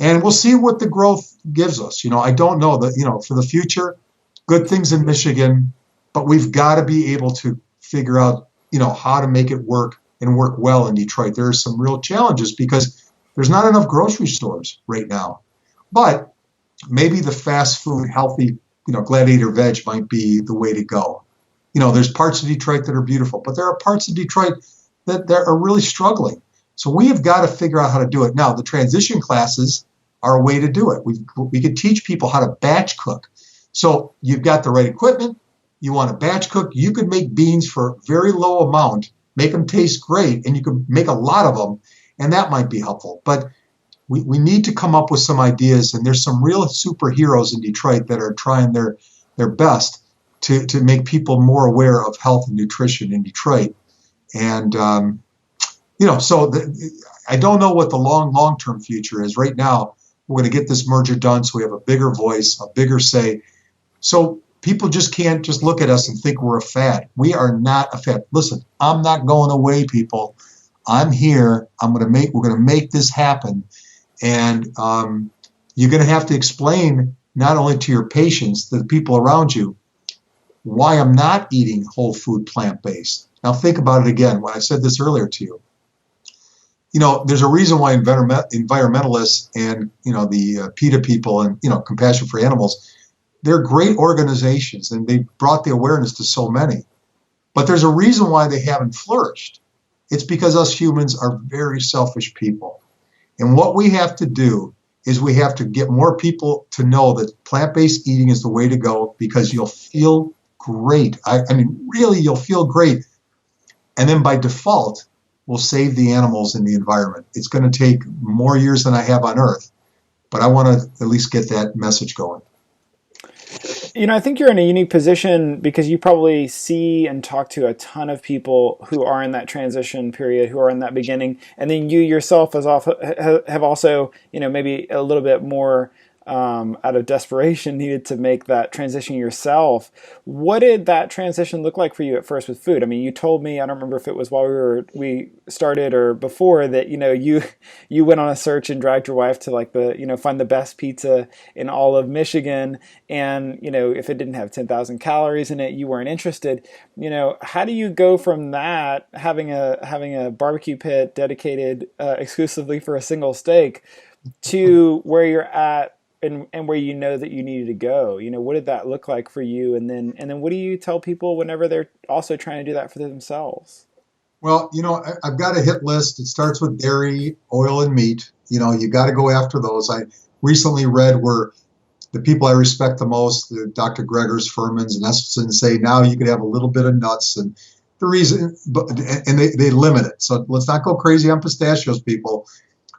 And we'll see what the growth gives us. I don't know that, for the future, good things in Michigan, but we've got to be able to figure out, how to make it work and work well in Detroit. There are some real challenges because there's not enough grocery stores right now. But maybe the fast food, healthy, Gladiator Veg might be the way to go. There's parts of Detroit that are beautiful, but there are parts of Detroit that are really struggling. So we have got to figure out how to do it. Now, the transition classes are a way to do it. We could teach people how to batch cook. So you've got the right equipment. You want to batch cook. You could make beans for a very low amount, make them taste great, and you could make a lot of them, and that might be helpful. But we need to come up with some ideas, and there's some real superheroes in Detroit that are trying their best to make people more aware of health and nutrition in Detroit. And, I don't know what the long-term future is. Right now, we're going to get this merger done so we have a bigger voice, a bigger say. So people just can't just look at us and think we're a fad. We are not a fad. Listen, I'm not going away, people. I'm here. We're going to make this happen. And you're going to have to explain not only to your patients, to the people around you, why I'm not eating whole food plant-based. Now think about it again. When I said this earlier to you, there's a reason why environmentalists and, the PETA people and, Compassion for Animals, they're great organizations and they brought the awareness to so many. But there's a reason why they haven't flourished. It's because us humans are very selfish people. And what we have to do is we have to get more people to know that plant-based eating is the way to go, because you'll feel great. I mean, really, you'll feel great. And then by default, we'll save the animals and the environment. It's going to take more years than I have on Earth, but I want to at least get that message going. I think you're in a unique position because you probably see and talk to a ton of people who are in that transition period, who are in that beginning, and then you yourself have also, maybe a little bit more out of desperation needed to make that transition yourself. What did that transition look like for you at first with food? I mean, you told me, I don't remember if it was while we started or before, that you went on a search and dragged your wife to like find the best pizza in all of Michigan, and if it didn't have 10,000 calories in it, you weren't interested. How do you go from that, having a barbecue pit dedicated exclusively for a single steak, to where you're at, and where that you needed to go? What did that look like for you? And then what do you tell people whenever they're also trying to do that for themselves? Well, I've got a hit list. It starts with dairy, oil, and meat. You got to go after those. I recently read where the people I respect the most, the Dr. Gregors, Furmans, and Esselstyn, say now you could have a little bit of nuts. And the reason, and they limit it. So let's not go crazy on pistachios, people.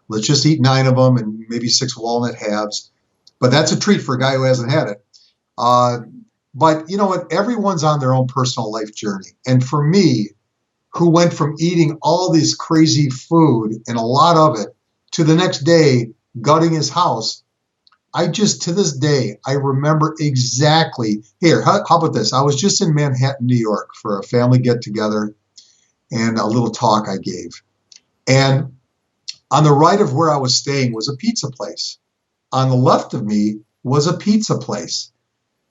Let's just eat 9 of them and maybe 6 walnut halves. But that's a treat for a guy who hasn't had it. But you know what? Everyone's on their own personal life journey. And for me, who went from eating all this crazy food and a lot of it to the next day gutting his house, to this day, I remember exactly. Here, how about this? I was just in Manhattan, New York for a family get together and a little talk I gave. And on the right of where I was staying was a pizza place. On the left of me was a pizza place.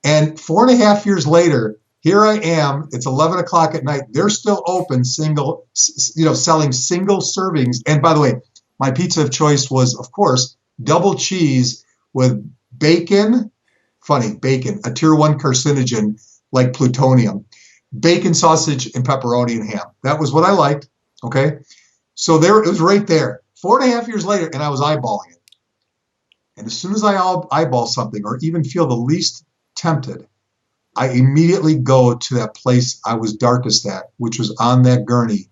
And 4.5 years later, here I am. It's 11 o'clock at night. They're still open, selling single servings. And by the way, my pizza of choice was, of course, double cheese with bacon. Funny, bacon, a tier 1 carcinogen like plutonium. Bacon, sausage, and pepperoni and ham. That was what I liked. Okay. So there, it was right there. 4.5 years later, and I was eyeballing it. And as soon as I eyeball something or even feel the least tempted, I immediately go to that place I was darkest at, which was on that gurney,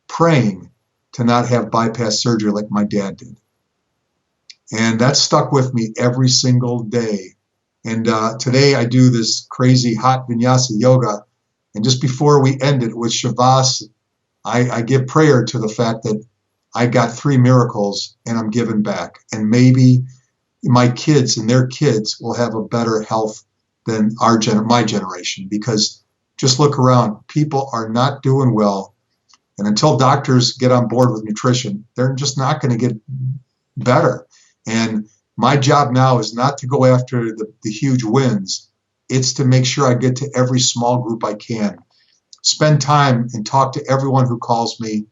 praying to not have bypass surgery like my dad did. And that stuck with me every single day. And today I do this crazy hot vinyasa yoga. And just before we end it with Shavas, I give prayer to the fact that I got 3 miracles and I'm giving back. And maybe my kids and their kids will have a better health than my generation, because just look around. People are not doing well. And until doctors get on board with nutrition, they're just not going to get better. And my job now is not to go after the huge wins. It's to make sure I get to every small group I can. Spend time and talk to everyone who calls me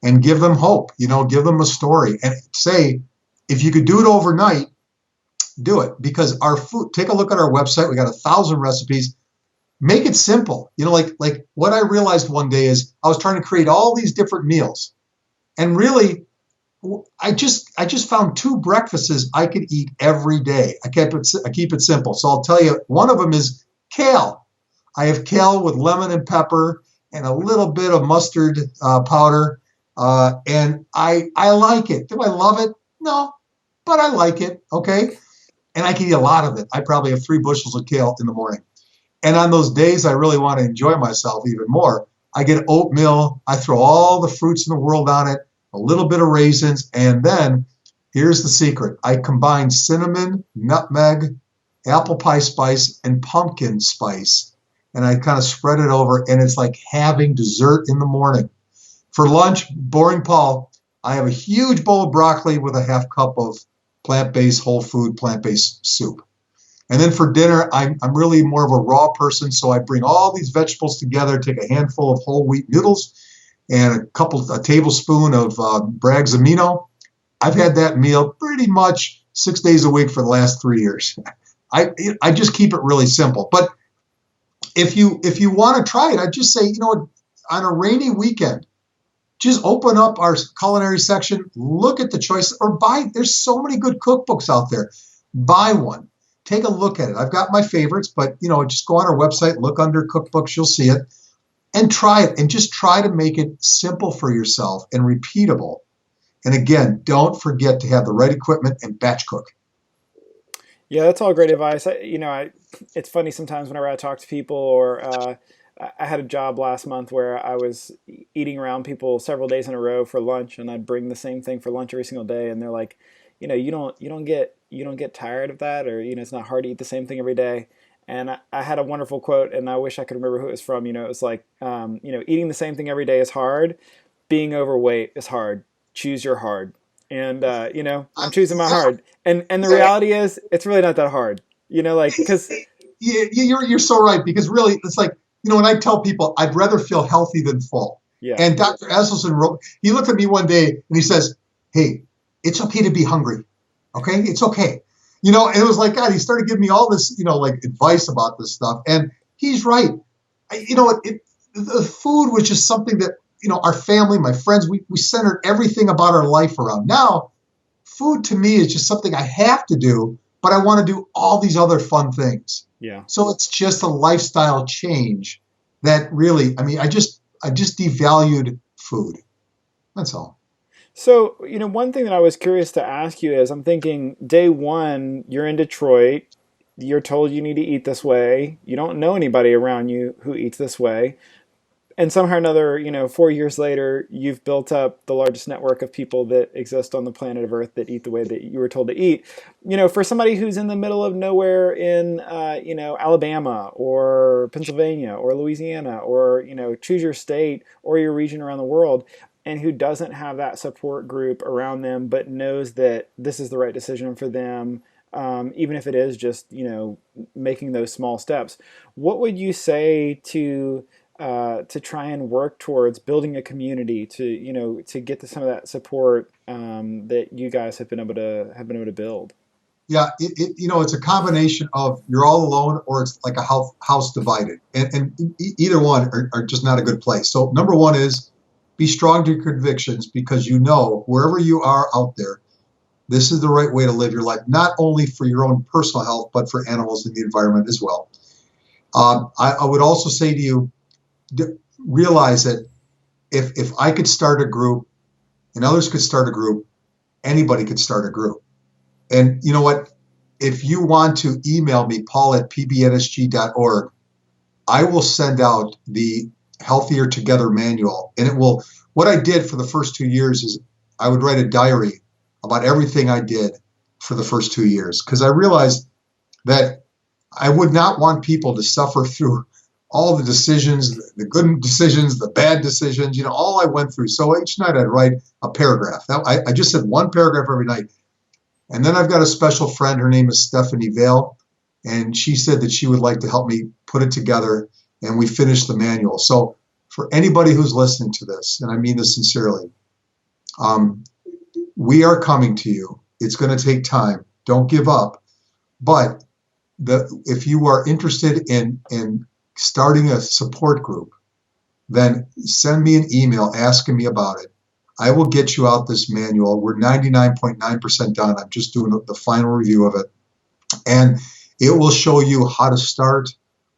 and give them hope, give them a story and say, if you could do it overnight, do it. Because our food, take a look at our website. We got 1,000 recipes. Make it simple. Like what I realized one day is I was trying to create all these different meals. And really, I just found 2 breakfasts I could eat every day. I keep it simple. So I'll tell you, one of them is kale. I have kale with lemon and pepper and a little bit of mustard powder. And I like it. Do I love it? No, but I like it. Okay. And I can eat a lot of it. I probably have 3 bushels of kale in the morning. And on those days I really want to enjoy myself even more, I get oatmeal. I throw all the fruits in the world on it, a little bit of raisins, and then here's the secret. I combine cinnamon, nutmeg, apple pie spice, and pumpkin spice. And I kind of spread it over, and it's like having dessert in the morning. For lunch, boring Paul, I have a huge bowl of broccoli with a half cup of plant-based, whole food, plant-based soup. And then for dinner, I'm really more of a raw person, so I bring all these vegetables together, take a handful of whole wheat noodles and a tablespoon of Bragg's amino. I've had that meal pretty much 6 days a week for the last 3 years. I just keep it really simple. But if you want to try it, I just say, on a rainy weekend, just open up our culinary section, look at the choice, or there's so many good cookbooks out there. Buy one. Take a look at it. I've got my favorites, but just go on our website, look under cookbooks, you'll see it, and try it. And just try to make it simple for yourself and repeatable. And again, don't forget to have the right equipment and batch cook. Yeah, that's all great advice. It's funny sometimes whenever I talk to people, or I had a job last month where I was eating around people several days in a row for lunch, and I'd bring the same thing for lunch every single day, and they're like, you don't get tired of that, or it's not hard to eat the same thing every day. And I had a wonderful quote, and I wish I could remember who it was from. It was like, eating the same thing every day is hard. Being overweight is hard. Choose your hard. And I'm choosing my hard. And the Yeah, reality is, it's really not that hard. Like because you're so right, because really it's like, when I tell people I'd rather feel healthy than full. yeah, And Dr. Esselstyn wrote, he looked at me one day and he says, "Hey, it's okay to be hungry. Okay, it's okay." And it was like, God, he started giving me all this, like advice about this stuff. And he's right. The food was just something that, our family, my friends, we centered everything about our life around. Now, food to me is just something I have to do, but I want to do all these other fun things. yeah. So it's just a lifestyle change that really, I just devalued food. That's all. So, one thing that I was curious to ask you is, I'm thinking day one, you're in Detroit, you're told you need to eat this way. You don't know anybody around you who eats this way. And somehow or another, 4 years later, you've built up the largest network of people that exist on the planet of Earth that eat the way that you were told to eat. For somebody who's in the middle of nowhere in, Alabama or Pennsylvania or Louisiana, or, choose your state or your region around the world, and who doesn't have that support group around them, but knows that this is the right decision for them, even if it is just, making those small steps. What would you say to try and work towards building a community to get to some of that support that you guys have been able to build? Yeah, it's a combination of you're all alone or it's like a house divided, and either one are just not a good place. So number one is be strong to your convictions, because wherever you are out there, this is the right way to live your life, not only for your own personal health, but for animals and the environment as well. I would also say to you, realize that if I could start a group and others could start a group, anybody could start a group. And you know what? If you want to email me, paul@pbnsg.org, I will send out the Healthier Together manual. And what I did for the first 2 years is I would write a diary about everything I did for the first 2 years, because I realized that I would not want people to suffer through all the decisions, the good decisions, the bad decisions, all I went through. So each night I'd write a paragraph. I just said one paragraph every night. And then I've got a special friend. Her name is Stephanie Vale. And she said that she would like to help me put it together. And we finished the manual. So for anybody who's listening to this, and I mean this sincerely, we are coming to you. It's going to take time. Don't give up. But if you are interested in starting a support group, then send me an email asking me about it. I will get you out this manual. We're 99.9% done. I'm just doing the final review of it. And it will show you how to start,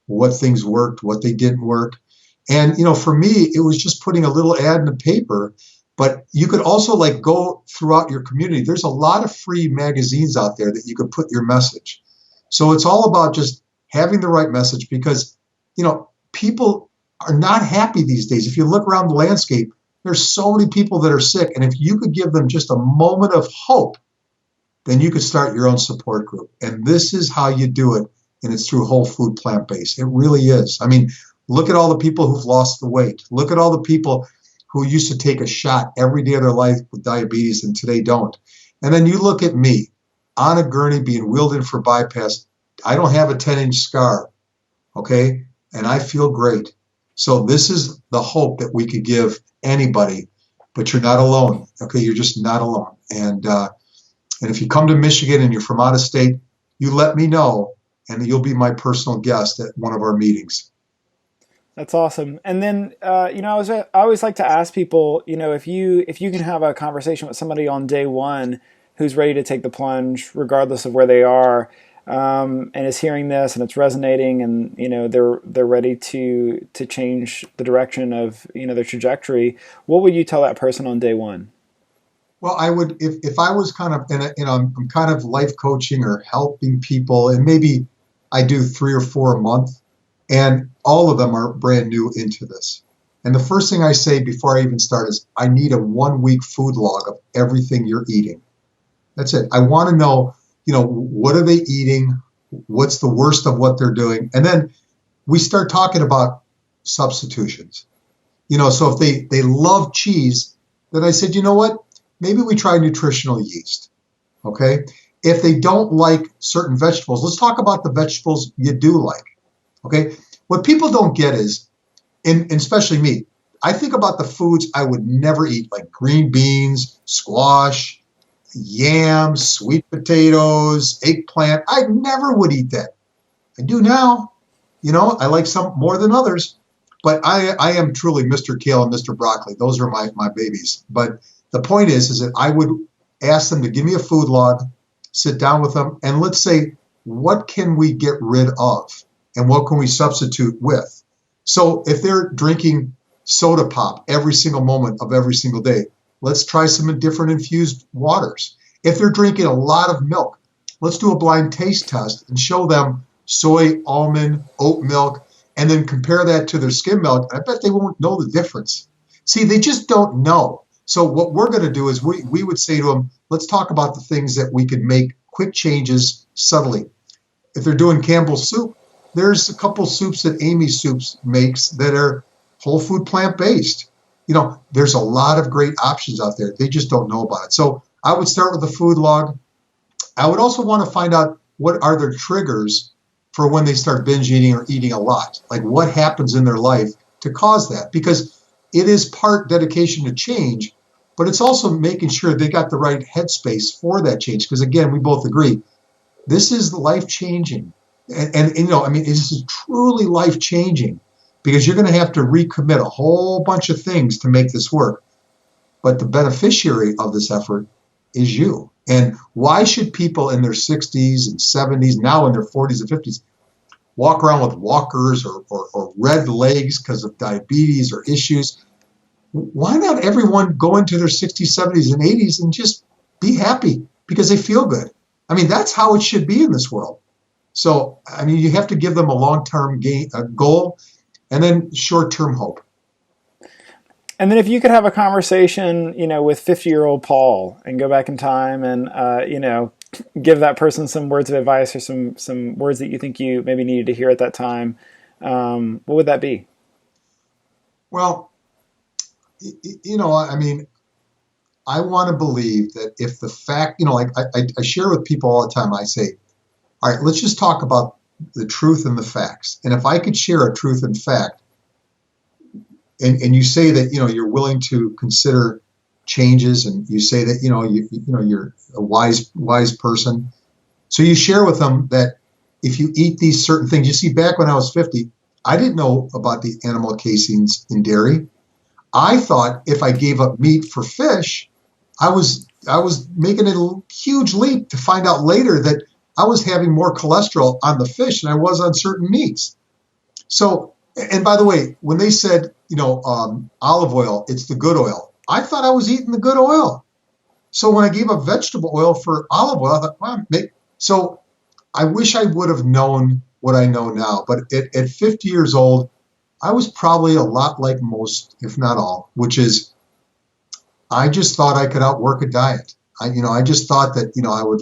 what things worked, what they didn't work. And, for me, it was just putting a little ad in the paper. But you could also go throughout your community. There's a lot of free magazines out there that you could put your message. So it's all about just having the right message, because, people are not happy these days. If you look around the landscape, there's so many people that are sick. And if you could give them just a moment of hope, then you could start your own support group. And this is how you do it. And it's through whole food, plant-based. It really is. I mean, look at all the people who've lost the weight. Look at all the people who used to take a shot every day of their life with diabetes and today don't. And then you look at me on a gurney being wheeled in for bypass. I don't have a 10-inch scar, okay? And I feel great. So this is the hope that we could give anybody, but you're not alone, okay? You're just not alone. And if you come to Michigan and you're from out of state, you let me know, and you'll be my personal guest at one of our meetings. That's awesome. And then, I always like to ask people, if you can have a conversation with somebody on day one who's ready to take the plunge, regardless of where they are, and is hearing this and it's resonating, and they're ready to change the direction of their trajectory. What would you tell that person on day one? Well, I would if I was kind of I'm kind of life coaching or helping people, and maybe I do 3 or 4 a month, and all of them are brand new into this. And the first thing I say before I even start is I need a 1 week food log of everything you're eating. That's it. I want to know, what are they eating? What's the worst of what they're doing? And then we start talking about substitutions. So if they love cheese, then I said, you know what? Maybe we try nutritional yeast. Okay. If they don't like certain vegetables, let's talk about the vegetables you do like. Okay. What people don't get is, and especially me, I think about the foods I would never eat, like green beans, squash, yams, sweet potatoes, eggplant. I never would eat that. I do now. I like some more than others, but I am truly Mr. Kale and Mr. Broccoli. Those are my babies. But the point is that I would ask them to give me a food log, sit down with them, and let's say, what can we get rid of and what can we substitute with? So if they're drinking soda pop every single moment of every single day, let's try some different infused waters. If they're drinking a lot of milk, let's do a blind taste test and show them soy, almond, oat milk, and then compare that to their skim milk. I bet they won't know the difference. See, they just don't know. So what we're going to do is we would say to them, let's talk about the things that we could make quick changes subtly. If they're doing Campbell's soup, there's a couple soups that Amy Soups makes that are whole food plant-based. There's a lot of great options out there. They just don't know about it. So I would start with the food log. I would also want to find out what are their triggers for when they start binge eating or eating a lot. Like what happens in their life to cause that? Because it is part dedication to change, but it's also making sure they got the right headspace for that change. Because again, we both agree, this is life-changing. And this is truly life-changing because you're going to have to recommit a whole bunch of things to make this work. But the beneficiary of this effort is you. And why should people in their 60s and 70s, now in their 40s and 50s, walk around with walkers or red legs because of diabetes or issues? Why not everyone go into their 60s, 70s, and 80s and just be happy because they feel good? That's how it should be in this world. So, you have to give them a long-term goal and then short-term hope. And then if you could have a conversation, with 50-year-old Paul and go back in time and, give that person some words of advice or some words that you think you maybe needed to hear at that time, what would that be? Well, I want to believe that if the fact, I share with people all the time, I say, all right, let's just talk about the truth and the facts. And if I could share a truth and fact, and you say that, you're willing to consider changes and you say that, you're a wise person. So you share with them that if you eat these certain things, you see, back when I was 50, I didn't know about the animal casings in dairy. I thought if I gave up meat for fish, I was making a huge leap to find out later that I was having more cholesterol on the fish than I was on certain meats. So, and by the way, when they said, olive oil, it's the good oil, I thought I was eating the good oil. So when I gave up vegetable oil for olive oil, I thought, wow, so I wish I would have known what I know now. But at 50 years old, I was probably a lot like most, if not all, which is I just thought I could outwork a diet. I just thought that, I would,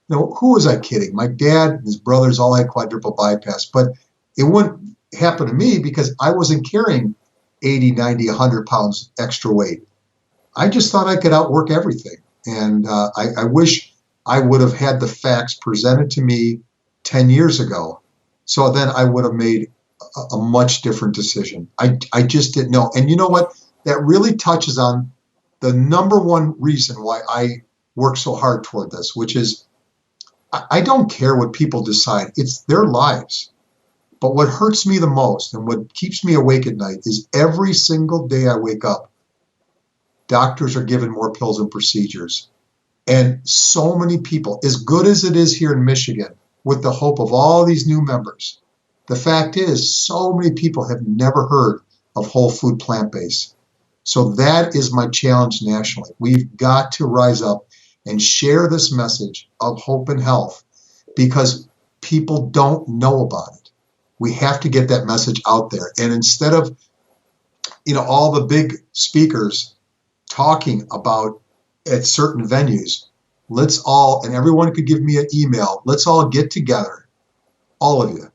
who was I kidding? My dad and his brothers all had quadruple bypass, but it wouldn't happen to me because I wasn't carrying 80, 90, 100 pounds extra weight. I just thought I could outwork everything. And I wish I would have had the facts presented to me 10 years ago. So then I would have made a much different decision. I just didn't know. And you know what? That really touches on the number one reason why I work so hard toward this, which is I don't care what people decide. It's their lives. But what hurts me the most and what keeps me awake at night is every single day I wake up, doctors are given more pills and procedures. And so many people, as good as it is here in Michigan, with the hope of all these new members, the fact is so many people have never heard of whole food plant-based. So that is my challenge nationally. We've got to rise up and share this message of hope and health because people don't know about it. We have to get that message out there. And instead of, all the big speakers talking about at certain venues, let's all, and everyone could give me an email, let's all get together, all of you,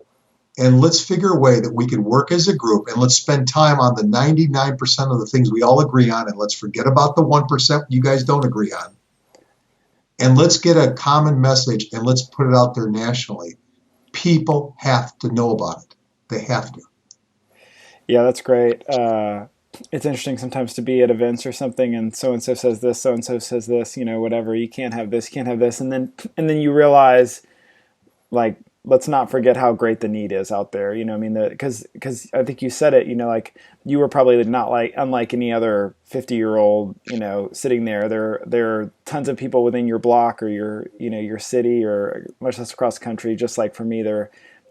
and let's figure a way that we can work as a group, and let's spend time on the 99% of the things we all agree on, and let's forget about the 1% you guys don't agree on. And let's get a common message and let's put it out there nationally. People have to know about it. They have to. Yeah, that's great. It's interesting sometimes to be at events or something, and so says this, so and so says this, whatever. You can't have this, you can't have this, and then you realize, like, let's not forget how great the need is out there. I mean, because I think you said it. Like you were probably not like unlike any other 50-year-old. Sitting there. There are tons of people within your block or your city or much less across the country. Just like for me,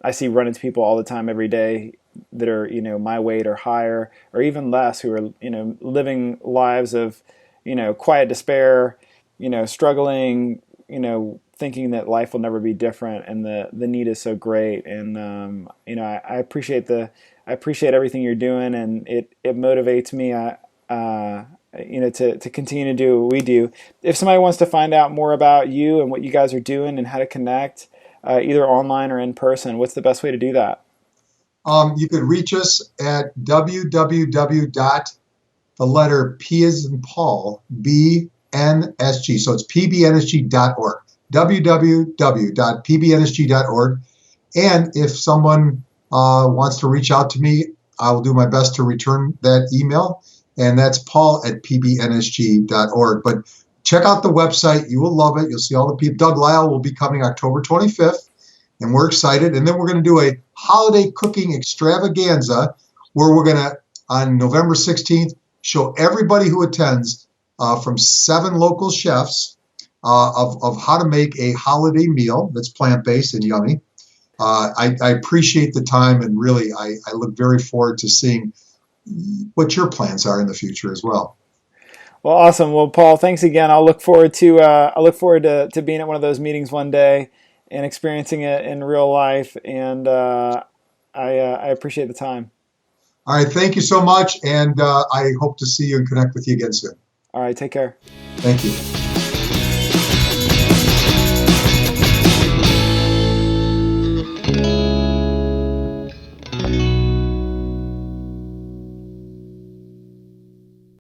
I see run into people all the time every day that are my weight or higher or even less who are living lives of quiet despair, struggling, thinking that life will never be different, and the need is so great. And I appreciate I appreciate everything you're doing, and it motivates me. To continue to do what we do. If somebody wants to find out more about you and what you guys are doing and how to connect, either online or in person, what's the best way to do that? You could reach us at www. The letter P as in Paul, BNSG. So it's pbnsg.org. www.pbnsg.org. And if someone wants to reach out to me, I will do my best to return that email. And that's paul@pbnsg.org. But check out the website. You will love it. You'll see all the people. Doug Lyle will be coming October 25th, and we're excited. And then we're going to do a holiday cooking extravaganza where we're going to, on November 16th, show everybody who attends from 7 local chefs of how to make a holiday meal that's plant-based and yummy. I appreciate the time, and really, I look very forward to seeing what your plans are in the future as well. Well, awesome. Well, Paul, thanks again. I'll look forward to being at one of those meetings one day and experiencing it in real life. And I appreciate the time. All right, thank you so much, and I hope to see you and connect with you again soon. All right, take care. Thank you.